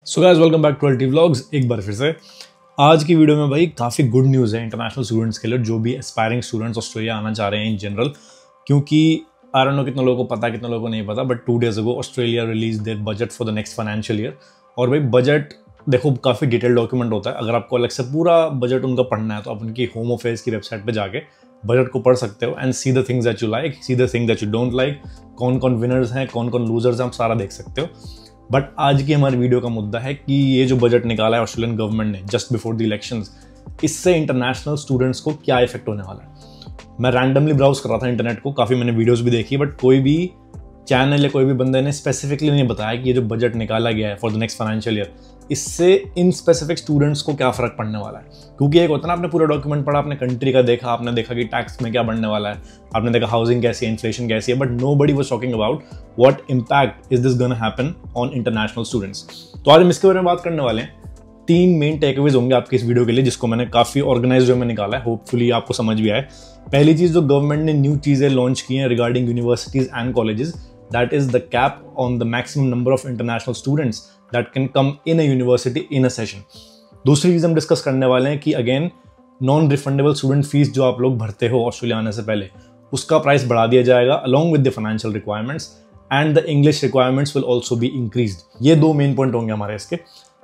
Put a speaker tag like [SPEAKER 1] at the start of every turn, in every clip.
[SPEAKER 1] So guys welcome back to अल्टी vlogs. एक बार फिर से आज की वीडियो में भाई काफ़ी गुड न्यूज़ है इंटरनेशनल स्टूडेंट्स के लिए, जो भी एस्पायरिंग स्टूडेंट्स ऑस्ट्रेलिया आना चाह रहे हैं इन जनरल। क्योंकि आई डोंट नो कितने लोगों को पता, कितने लोगों को नहीं पता, but 2 days ago Australia release their budget for the next financial year. और भाई बजट देखो काफ़ी डिटेल डॉक्यूमेंट होता है। अगर आपको अलग से पूरा बजट उनका पढ़ना है तो आप उनकी होम अफेयर्स की वेबसाइट पर जाके बजट को पढ़ सकते हो and see the things that you like, see the things that you don't like, कौन कौन विनर्स हैं, कौन कौन लूजर्स हैं, आप सारा देख सकते हो। बट आज की हमारी वीडियो का मुद्दा है कि ये जो बजट निकाला है ऑस्ट्रेलियन गवर्नमेंट ने जस्ट बिफोर द इलेक्शंस, इससे इंटरनेशनल स्टूडेंट्स को क्या इफेक्ट होने वाला है। मैं रैंडमली ब्राउज कर रहा था इंटरनेट को, काफ़ी मैंने वीडियोस भी देखी, बट कोई भी चैनल या कोई भी बंदे ने स्पेसिफिकली नहीं बताया कि ये जो बजट निकाला गया है for the next financial year, इससे इन स्पेसिफिक स्टूडेंट्स को क्या फ़र्क पड़ने वाला है। क्योंकि एक होता है ना, आपने पूरा डॉक्यूमेंट पढ़ा, आपने कंट्री का देखा, आपने देखा कि टैक्स में क्या बढ़ने वाला है, आपने देखा हाउसिंग कैसी है, इन्फ्लेशन कैसी है, but nobody was talking about what impact is this gonna happen on international students. तो आज हम इसके बारे में बात करने वाले हैं। 3 मेन टेकअवेज होंगे आपके इस वीडियो के लिए, जिसको मैंने काफ़ी ऑर्गेनाइज्ड वे में निकाला है, होपफुली आपको समझ भी आए। पहली चीज़, जो गवर्नमेंट ने न्यू चीज़ें लॉन्च की हैं regarding universities and colleges, that is the cap on the maximum number of international students that can come in a university in a session. दूसरी चीज़ हम डिस्कस करने वाले हैं कि again non refundable student fees जो आप लोग भरते हो ऑस्ट्रेलिया आने से पहले, उसका प्राइस बढ़ा दिया जाएगा along with the financial requirements and the English requirements will also be increased. ये 2 मेन पॉइंट होंगे हमारे इसके।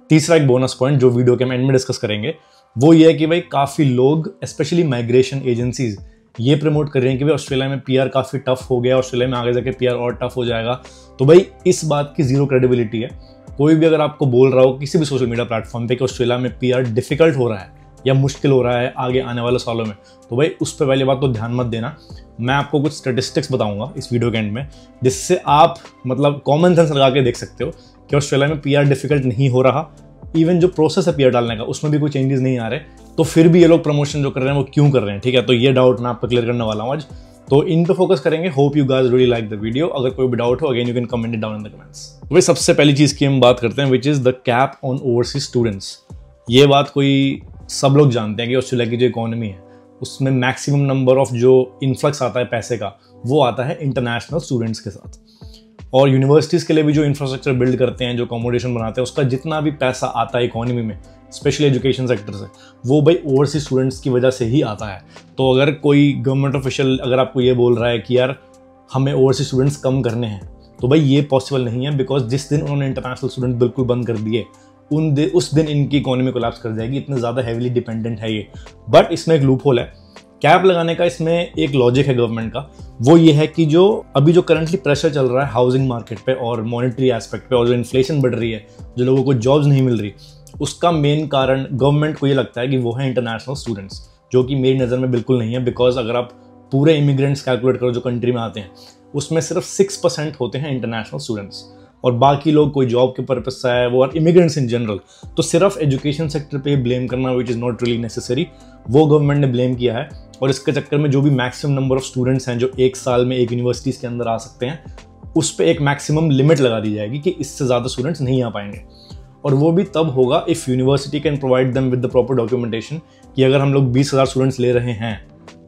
[SPEAKER 1] तीसरा एक बोनस पॉइंट जो वीडियो के हम एंड में डिस्कस करेंगे, वो ये है कि भाई काफ़ी लोग स्पेशली माइग्रेशन एजेंसीज ये प्रमोट कर रहे हैं कि भाई ऑस्ट्रेलिया में पीआर काफ़ी टफ हो गया, ऑस्ट्रेलिया में आगे जाके पीआर और टफ हो जाएगा। तो भाई इस बात की जीरो क्रेडिबिलिटी है। कोई भी अगर आपको बोल रहा हो किसी भी सोशल मीडिया प्लेटफॉर्म पे कि ऑस्ट्रेलिया में पीआर डिफिकल्ट हो रहा है या मुश्किल हो रहा है आगे आने वाले सालों में, तो भाई उस पर पहली बात तो ध्यान मत देना। मैं आपको कुछ स्टेटिस्टिक्स बताऊंगा इस वीडियो के एंड में, जिससे आप मतलब कॉमन सेंस लगा के देख सकते हो कि ऑस्ट्रेलिया में पीआर डिफिकल्ट नहीं हो रहा। इवन जो प्रोसेस है पीआर डालने का, उसमें भी कोई चेंजेस नहीं आ रहे, तो फिर भी ये लोग प्रमोशन जो कर रहे हैं वो क्यों कर रहे हैं, ठीक है। तो ये डाउट मैं आपको क्लियर करने वाला हूँ आज, तो इन पे फोकस करेंगे। Hope you guys really like the video. अगर कोई भी डाउट हो again you can comment it down in the comments. वही सबसे पहली चीज की हम बात करते हैं, which is the cap on overseas students. ये बात कोई सब लोग जानते हैं कि ऑस्ट्रेलिया की जो इकोनॉमी है उसमें मैक्सिमम नंबर ऑफ जो इन्फ्लक्स आता है पैसे का, वो आता है इंटरनेशनल स्टूडेंट्स के साथ। और यूनिवर्सिटीज़ के लिए भी जो इंफ्रास्ट्रक्चर बिल्ड करते हैं, जो अकोमोडेशन बनाते हैं, उसका जितना भी पैसा आता है इकोनॉमी में, स्पेशली एजुकेशन सेक्टर से, वो भाई ओवरसीज स्टूडेंट्स की वजह से ही आता है। तो अगर कोई गवर्नमेंट ऑफिशियल अगर आपको ये बोल रहा है कि यार हमें ओवरसीज स्टूडेंट्स कम करने हैं, तो भाई ये पॉसिबल नहीं है। बिकॉज जिस दिन उन्होंने इंटरनेशनल स्टूडेंट बिल्कुल बंद कर दिए, उस दिन इनकी इकोनॉमी कोलैप्स कर जाएगी। इतने ज़्यादा हैवीली डिपेंडेंट है ये। बट इसमें एक लूप होल है कैप लगाने का। इसमें एक लॉजिक है गवर्नमेंट का, वो ये है कि जो अभी जो करंटली प्रेशर चल रहा है हाउसिंग मार्केट पे और मॉनेटरी एस्पेक्ट पे, और जो इन्फ्लेशन बढ़ रही है, जो लोगों को जॉब्स नहीं मिल रही, उसका मेन कारण गवर्नमेंट को ये लगता है कि वो है इंटरनेशनल स्टूडेंट्स, जो कि मेरी नज़र में बिल्कुल नहीं है। बिकॉज अगर आप पूरे इमिग्रेंट्स कैलकुलेट करो जो कंट्री में आते हैं, उसमें सिर्फ 6% होते हैं इंटरनेशनल स्टूडेंट्स, और बाकी लोग कोई जॉब के पर्पज से आए वो, और इमिग्रेंट्स इन जनरल। तो सिर्फ एजुकेशन सेक्टर पे ब्लेम करना which is not really necessary, वो गवर्नमेंट ने ब्लेम किया है। और इसके चक्कर में जो भी मैक्सिमम नंबर ऑफ स्टूडेंट्स हैं जो एक साल में एक यूनिवर्सिटीज़ के अंदर आ सकते हैं, उस पर एक मैक्सिमम लिमिट लगा दी जाएगी कि इससे ज़्यादा स्टूडेंट्स नहीं आ पाएंगे। और वो भी तब होगा if university can provide them with the proper documentation कि अगर हम लोग 20,000 स्टूडेंट्स ले रहे हैं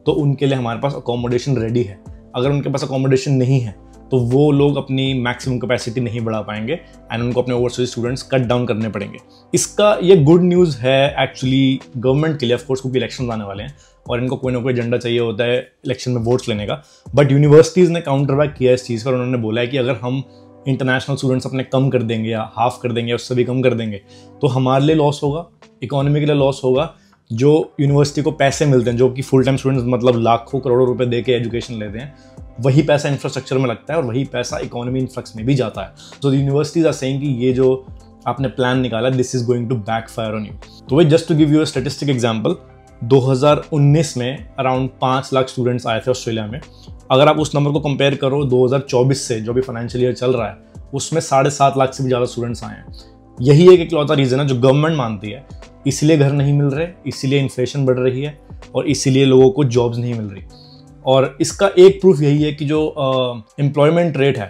[SPEAKER 1] तो उनके लिए हमारे पास अकोमोडेशन रेडी है। अगर उनके पास अकोमोडेशन नहीं है तो वो लोग अपनी मैक्सिमम कैपेसिटी नहीं बढ़ा पाएंगे एंड उनको अपने ओवरसीज स्टूडेंट्स कट डाउन करने पड़ेंगे। इसका ये गुड न्यूज़ है एक्चुअली गवर्नमेंट के लिए, ऑफकोर्स, क्योंकि इलेक्शन आने वाले हैं और इनको कोई ना कोई एजेंडा चाहिए होता है इलेक्शन में वोट्स लेने का। बट यूनिवर्सिटीज़ ने काउंटर बैक किया इस चीज़ पर। उन्होंने बोला है कि अगर हम इंटरनेशनल स्टूडेंट्स अपने कम कर देंगे या हाफ कर देंगे, उससे भी कम कर देंगे, तो हमारे लिए लॉस होगा, इकोनॉमी के लिए लॉस होगा। जो यूनिवर्सिटी को पैसे मिलते हैं, जो कि फुल टाइम स्टूडेंट्स मतलब लाखों करोड़ों रुपए दे के एजुकेशन लेते हैं, वही पैसा इंफ्रास्ट्रक्चर में लगता है और वही पैसा इकोनॉमी इन्फ्लक्स में भी जाता है। तो यूनिवर्सिटीज आर सेइंग कि ये जो आपने प्लान निकाला, this is going to backfire on you. तो भाई just to give you a statistic example, 2019 में अराउंड 5 लाख स्टूडेंट्स आए थे ऑस्ट्रेलिया में। अगर आप उस नंबर को कंपेयर करो 2024 से, जो भी फाइनेंशियल ईयर चल रहा है, उसमें 7.5 लाख से भी ज़्यादा स्टूडेंट्स आए हैं। यही एक इकलौता रीज़न है जो गवर्नमेंट मानती है, इसीलिए घर नहीं मिल रहे, इसीलिए इन्फ्लेशन बढ़ रही है और इसीलिए लोगों को जॉब्स नहीं मिल रही। और इसका एक प्रूफ यही है कि जो अनएम्प्लॉयमेंट रेट है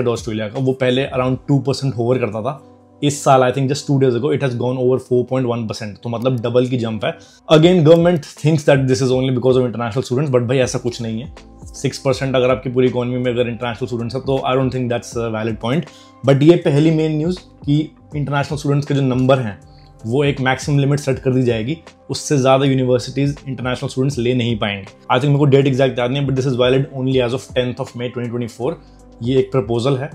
[SPEAKER 1] ऑस्ट्रेलिया का, वो पहले अराउंड 2% होवर करता था। इस साल I think just 2 days ago it has gone over 4.1%, तो मतलब डबल की जंप है। Again government thinks that this is only because of international students, but भाई ऐसा कुछ नहीं है। 6% अगर आपकी पूरी इकोनॉमी में अगर इंटरनेशनल स्टूडेंट्स है, तो I don't think that's a valid point. But ये पहली मेन न्यूज़ कि इंटरनेशनल स्टूडेंट्स के जो नंबर हैं वो एक मैक्सिमम लिमिट सेट कर दी जाएगी, उससे ज़्यादा यूनिवर्सिटीज़ इंटरनेशनल स्टूडेंट्स ले नहीं पाएंगे। आई थिंक मेरे को डेट एग्जैक्ट याद नहीं है, but this is valid only as of 10 May 2024। ये एक प्रपोजल है,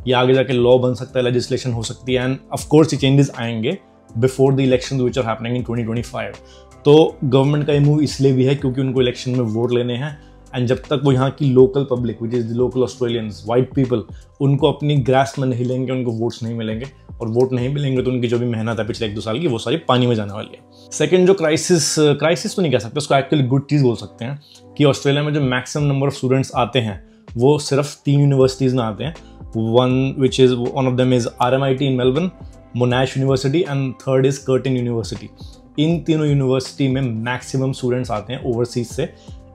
[SPEAKER 1] ये आगे जाके लॉ बन सकता है, लेजिस्लेशन हो सकती है, एंड ऑफ कोर्स ये चेंजेस आएंगे before the election which are happening in 2025। तो गवर्नमेंट का ये मूव इसलिए भी है क्योंकि उनको इलेक्शन में वोट लेने हैं, एंड जब तक वो यहाँ की local public which is the local Australians, white people, उनको अपनी ग्रास्प में नहीं लेंगे, उनको वोट्स नहीं मिलेंगे, और वोट नहीं मिलेंगे तो उनकी जो भी मेहनत है पिछले 1-2 साल की वो सारी पानी में जाने वाली है। सेकंड जो क्राइसिस तो नहीं कह सकते, उसको एक्चुअली गुड चीज़ बोल सकते हैं कि ऑस्ट्रेलिया में जो मैक्सिमम नंबर ऑफ स्टूडेंट्स आते हैं वो सिर्फ 3 यूनिवर्सिटीज़ में आते हैं। One of them is RMIT in Melbourne, Monash university, and third is Curtin university. इन तीनों यूनिवर्सिटी में मैक्सिमम स्टूडेंट्स आते हैं ओवरसीज से,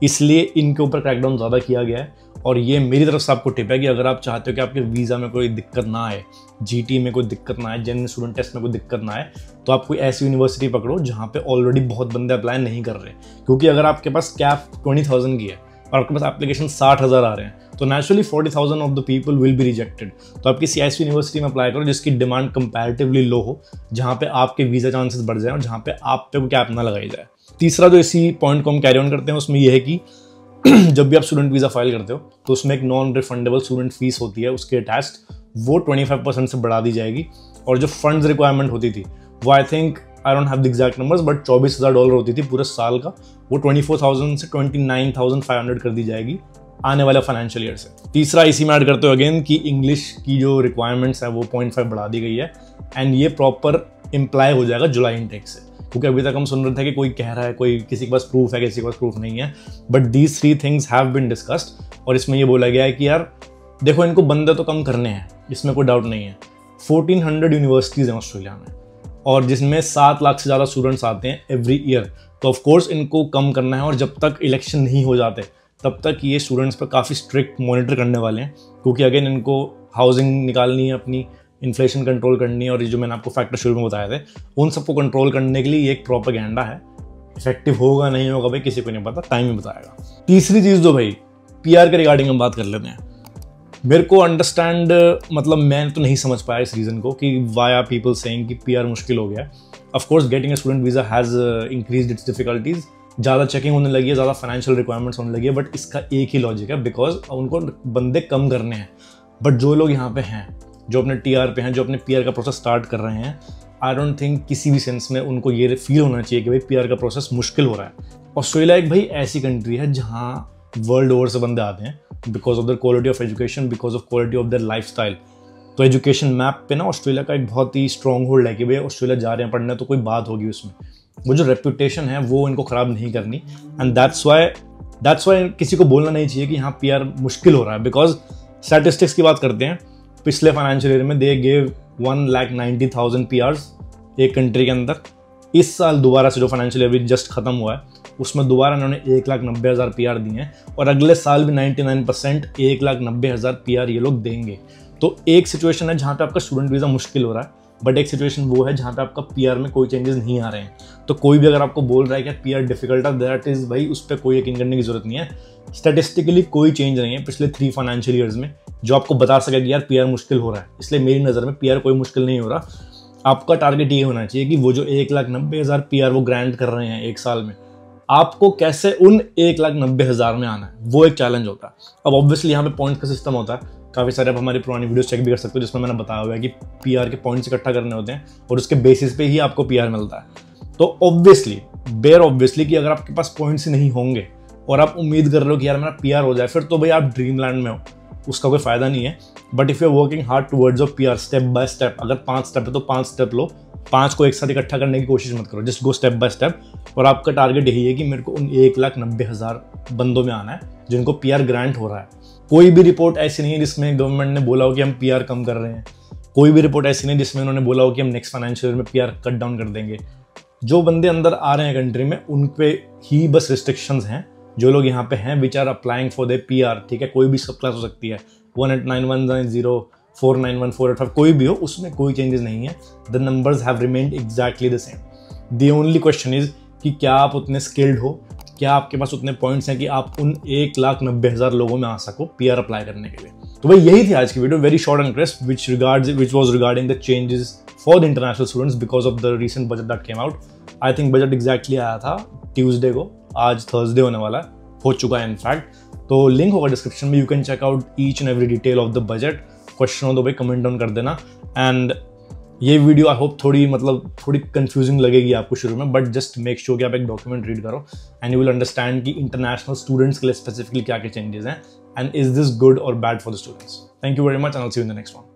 [SPEAKER 1] इसलिए इनके ऊपर क्रैकडाउन ज़्यादा किया गया है। और ये मेरी तरफ से आपको टिप है कि अगर आप चाहते हो कि आपके वीज़ा में कोई दिक्कत ना आए, GT में कोई दिक्कत ना आए, जेन्युइन स्टूडेंट टेस्ट में कोई दिक्कत ना आए, तो आप कोई ऐसी यूनिवर्सिटी पकड़ो जहाँ पे ऑलरेडी बहुत बंदे अप्लाई नहीं कर रहे। क्योंकि अगर आपके पास कैप 20,000 की है और आपके पास एप्लीकेशन 60,000 आ रहे हैं, तो naturally 40,000 of the people will be rejected. तो आप किसी ऐसी यूनिवर्सिटी में अप्लाई करो जिसकी डिमांड कंपैरेटिवली लो हो, जहाँ पे आपके वीज़ा चांसेस बढ़ जाए और जहाँ पे आप पे कोई कैप ना लगाई जाए। तीसरा जो इसी पॉइंट को हम कैरी ऑन करते हैं उसमें यह है कि जब भी आप स्टूडेंट वीज़ा फाइल करते हो तो उसमें एक नॉन रिफंडेबल स्टूडेंट फीस होती है, उसके अटैच्ड वो 25% से बढ़ा दी जाएगी। और जो फंड्स रिक्वायरमेंट होती थी वो I think, I don't have the exact numbers, but $24,000 होती थी पूरे साल का, वो 24,000 से 29,500 कर दी जाएगी आने वाले फाइनेंशियल ईयर से। तीसरा इसी में ऐड करते हो अगेन कि इंग्लिश की जो रिक्वायरमेंट्स है वो 0.5 बढ़ा दी गई है, एंड ये प्रॉपर इम्प्लाई हो जाएगा जुलाई इनटेक से। क्योंकि अभी तक हम सुन रहे थे कि कोई कह रहा है, कोई किसी के पास प्रूफ है, किसी के पास प्रूफ नहीं है, but these 3 things have been discussed. और इसमें ये बोला गया है कि यार देखो, इनको बंदे तो कम करने हैं, इसमें कोई डाउट नहीं है। 1400 यूनिवर्सिटीज़ हैं ऑस्ट्रेलिया में, और जिसमें 7 लाख से ज़्यादा स्टूडेंट्स आते हैं एवरी ईयर। तो ऑफकोर्स इनको कम करना है, और जब तक इलेक्शन नहीं हो जाते तब तक ये स्टूडेंट्स पर काफ़ी स्ट्रिक्ट मॉनिटर करने वाले हैं। क्योंकि अगेन इनको हाउसिंग निकालनी है, अपनी इन्फ्लेशन कंट्रोल करनी है, और ये जो मैंने आपको फैक्टर शुरू में बताए थे उन सबको कंट्रोल करने के लिए ये एक प्रोपेगेंडा है। इफेक्टिव होगा नहीं होगा भाई किसी को नहीं पता, टाइम ही बताएगा। तीसरी चीज़ जो भाई PR के रिगार्डिंग हम बात कर लेते हैं। मेरे को अंडरस्टैंड, मतलब मैं तो नहीं समझ पाया इस रीज़न को कि वाई आर पीपल सेइंग कि PR मुश्किल हो गया। Of course getting a student visa has increased it's difficulties, ज़्यादा चेकिंग होने लगी है, ज़्यादा फाइनेंशियल रिक्वायरमेंट्स होने लगी है, बट इसका एक ही लॉजिक है, बिकॉज उनको बंदे कम करने हैं। बट जो लोग यहाँ पे हैं, जो अपने TR पे हैं, जो अपने PR का प्रोसेस स्टार्ट कर रहे हैं, आई डोंट थिंक किसी भी सेंस में उनको ये फील होना चाहिए कि भाई PR का प्रोसेस मुश्किल हो रहा है। ऑस्ट्रेलिया एक भाई ऐसी कंट्री है जहाँ वर्ल्ड ओवर से बंदे आते हैं because of their quality of education, because of quality of their lifestyle. तो एजुकेशन मैप पे ना ऑस्ट्रेलिया का एक बहुत ही स्ट्रॉन्ग होल्ड है कि भाई ऑस्ट्रेलिया जा रहे हैं पढ़ने, तो कोई बात होगी उसमें। वो जो रेपुटेशन है वो इनको ख़राब नहीं करनी, एंड दैट्स वाई किसी को बोलना नहीं चाहिए कि यहाँ PR मुश्किल हो रहा है। बिकॉज स्टैटिस्टिक्स की बात करते हैं, पिछले फाइनेंशियल ईयर में दे गेव 1,90,000 PRs एक कंट्री के अंदर। इस साल दोबारा से जो फाइनेंशियल ईयर जस्ट खत्म हुआ है उसमें दोबारा इन्होंने 1,90,000 PR दिए हैं, और अगले साल भी 99% 1,90,000 PR ये लोग देंगे। तो एक सिचुएशन है जहाँ पे आपका स्टूडेंट वीज़ा मुश्किल हो रहा है, बट एक सिचुएशन वो है जहाँ पे आपका PR में कोई चेंजेस नहीं आ रहे हैं। तो कोई भी अगर आपको बोल रहा है कि PR डिफिकल्ट है, दैट इज़ भाई उस पर कोई यकीन करने की जरूरत नहीं है। स्टैटिस्टिकली कोई चेंज नहीं है पिछले 3 फाइनेंशियल ईयर्स में जो आपको बता सके कि यार PR मुश्किल हो रहा है। इसलिए मेरी नज़र में PR कोई मुश्किल नहीं हो रहा। आपका टारगेट ये होना चाहिए कि वो जो 1,90,000 PR वो ग्रांट कर रहे हैं एक साल में, आपको कैसे उन 1,90,000 में आना है, वो एक चैलेंज होता है। अब ऑब्वियसली यहाँ पे पॉइंट का सिस्टम होता है, काफ़ी सारे आप हमारी पुरानी वीडियोस चेक भी कर सकते हो जिसमें मैंने बताया हुआ है कि PR के पॉइंट्स इकट्ठा करने होते हैं और उसके बेसिस पे ही आपको PR मिलता है। तो ऑब्वियसली कि अगर आपके पास पॉइंट्स ही नहीं होंगे और आप उम्मीद कर रहे हो कि यार मेरा PR हो जाए, फिर तो भाई आप ड्रीम लैंड में हो, उसका कोई फ़ायदा नहीं है। But if you are working hard towards of PR step by step, अगर 5 स्टेप है तो 5 स्टेप लो, 5 को एक साथ इकट्ठा करने की कोशिश मत करो, just go step by step. और आपका टारगेट यही है कि मेरे को उन 1,90,000 बंदों में आना है जिनको PR ग्रांट हो रहा है। कोई भी रिपोर्ट ऐसी नहीं है जिसमें गवर्नमेंट ने बोला हो कि हम PR कम कर रहे हैं, कोई भी रिपोर्ट ऐसी नहीं जिसमें उन्होंने बोला हो कि हम नेक्स्ट फाइनेंशियल ईयर में PR कट डाउन कर देंगे। जो बंदे अंदर आ रहे हैं कंट्री में उन पे ही बस रिस्ट्रिक्शंस हैं। जो लोग यहाँ पे हैं which are applying for the PR, ठीक है, कोई भी सब क्लास हो सकती है, 18919 491 कोई भी हो, उसमें कोई चेंजेस नहीं है। The numbers have remained exactly the same. The only question is कि क्या आप उतने स्किल्ड हो, क्या आपके पास उतने पॉइंट्स हैं कि आप उन 1,90,000 लोगों में आ सको PR अप्लाई करने के लिए। तो भाई यही थी आज की video, very short and crisp, which was regarding the changes for the international students because of the recent budget that came out. I think budget exactly आया था ट्यूसडे को, आज थर्सडे होने वाला है, हो चुका है इनफैक्ट। तो लिंक होगा डिस्क्रिप्शन में, you can check out each and every detail of the budget. Question हो तो भाई कमेंट डाउन कर देना। एंड ये वीडियो आई होप थोड़ी कंफ्यूजिंग लगेगी आपको शुरू में, बट जस्ट मेक श्योर कि आप एक डॉक्यूमेंट रीड करो एंड यू विल अंडरस्टैंड कि इंटरनेशनल स्टूडेंट्स के लिए स्पेसिफिकली क्या क्या चेंजेस हैं एंड इज दिस गुड और bad for the students. Thank you very much and I will see you in the next one.